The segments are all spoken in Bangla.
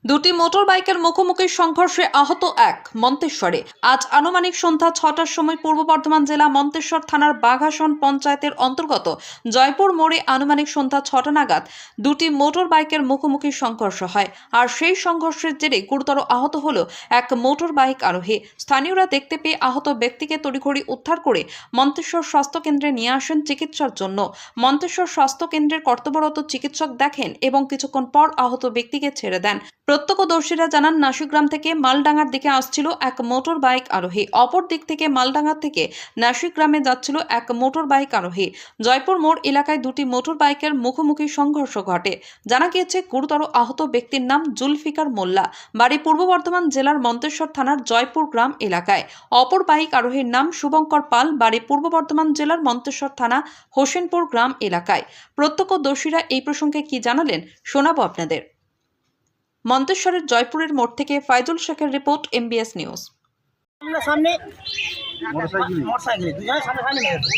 দুটি মোটর বাইকের মুখোমুখি সংঘর্ষে আহত এক। মন্তেশ্বরে আজ আনুমানিক সন্ধ্যা ৬টার সময় পূর্ব বর্ধমান জেলা মন্তেশ্বর থানার বাঘাসন পঞ্চায়েতের অন্তর্গত জয়পুর মোড়ে আনুমানিক সন্ধ্যা ৬টা নাগাদ দুটি মোটর বাইকের মুখোমুখি সংঘর্ষ হয়। আর সেই সংঘর্ষের জেরে গুরুতর আহত হল এক মোটর বাইক আরোহী। স্থানীয়রা দেখতে পেয়ে আহত ব্যক্তিকে তড়িঘড়ি উদ্ধার করে মন্তেশ্বর স্বাস্থ্য কেন্দ্রে নিয়ে আসেন চিকিৎসার জন্য। মন্তেশ্বর স্বাস্থ্য কেন্দ্রের কর্তব্যরত চিকিৎসক দেখেন এবং কিছুক্ষণ পর আহত ব্যক্তিকে ছেড়ে দেন। প্রত্যক্ষদর্শীরা জানান, নাসিগ্রাম থেকে মালডাঙ্গার দিকে আসছিল এক মোটর বাইক আরোহী। অপর দিক থেকে মালডাঙ্গা থেকে নাসিগ্রামে যাচ্ছিল এক মোটর বাইক আরোহী। জয়পুর মোড় এলাকায় দুটি মোটর বাইকের মুখোমুখি সংঘর্ষ ঘটে। জানা গিয়েছে, গুরুতর আহত ব্যক্তির নাম জুলফিকার মোল্লা, বাড়ি পূর্ব বর্ধমান জেলার মন্তেশ্বর থানার জয়পুর গ্রাম এলাকায়। অপর বাইক আরোহীর নাম শুভঙ্কর পাল, বাড়ি পূর্ব বর্ধমান জেলার মন্তেশ্বর থানা হোসেনপুর গ্রাম এলাকায়। প্রত্যক্ষদর্শীরা এই প্রসঙ্গে কি জানালেন শোনাবো আপনাদের। মন্তেশ্বরের জয়পুরের মোড় থেকে ফাইজুল শেখের রিপোর্ট, MBS নিউজ। সামনে মোটরসাইকেলে দুজনে সামনে গেছে,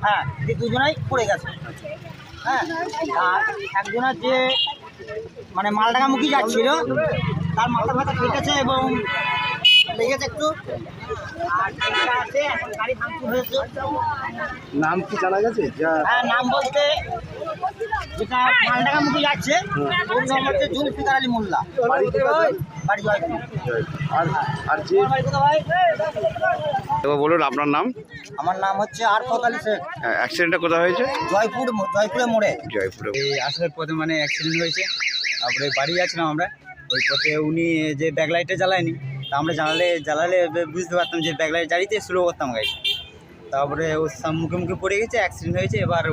হ্যাঁ, দুজনাই পড়ে গেছে। হ্যাঁ, আর একজনের যে মানে মালডাঙ্গামুখী যাচ্ছিল তার মাথা ব্যথা কেটেছে এবং লেগেছে একটু। আর আছে এখন গাড়ি ভাঙচুর হয়েছে। নাম কি জানা গেছে? হ্যাঁ, নাম বলতে যেটা মালডাঙ্গামুখী যাচ্ছে ওর নাম হচ্ছে জুলফিকার আলী মোল্লা, বাড়ি জয়পুর। আর যে এবার বলুন আপনার নাম। আমার নাম হচ্ছে আরফত আলী শেখ। অ্যাক্সিডেন্টটা কোথায় হয়েছে? জয়পুরের মোড়ে। জয়পুরে। এই আসার পথে মানে অ্যাক্সিডেন্ট হয়েছে। তারপরে বাড়ি যাচ্ছিলাম আমরা, ওই পথে উনি যে ব্যাকলাইটটা জ্বালায়নি, তা আমরা জ্বালালে বুঝতে পারতাম যে ব্যাকলাইট জ্বালিয়ে স্লো করতাম গাড়ি। তারপরে ওর মুখে পড়ে গেছে, অ্যাক্সিডেন্ট হয়েছে। এবার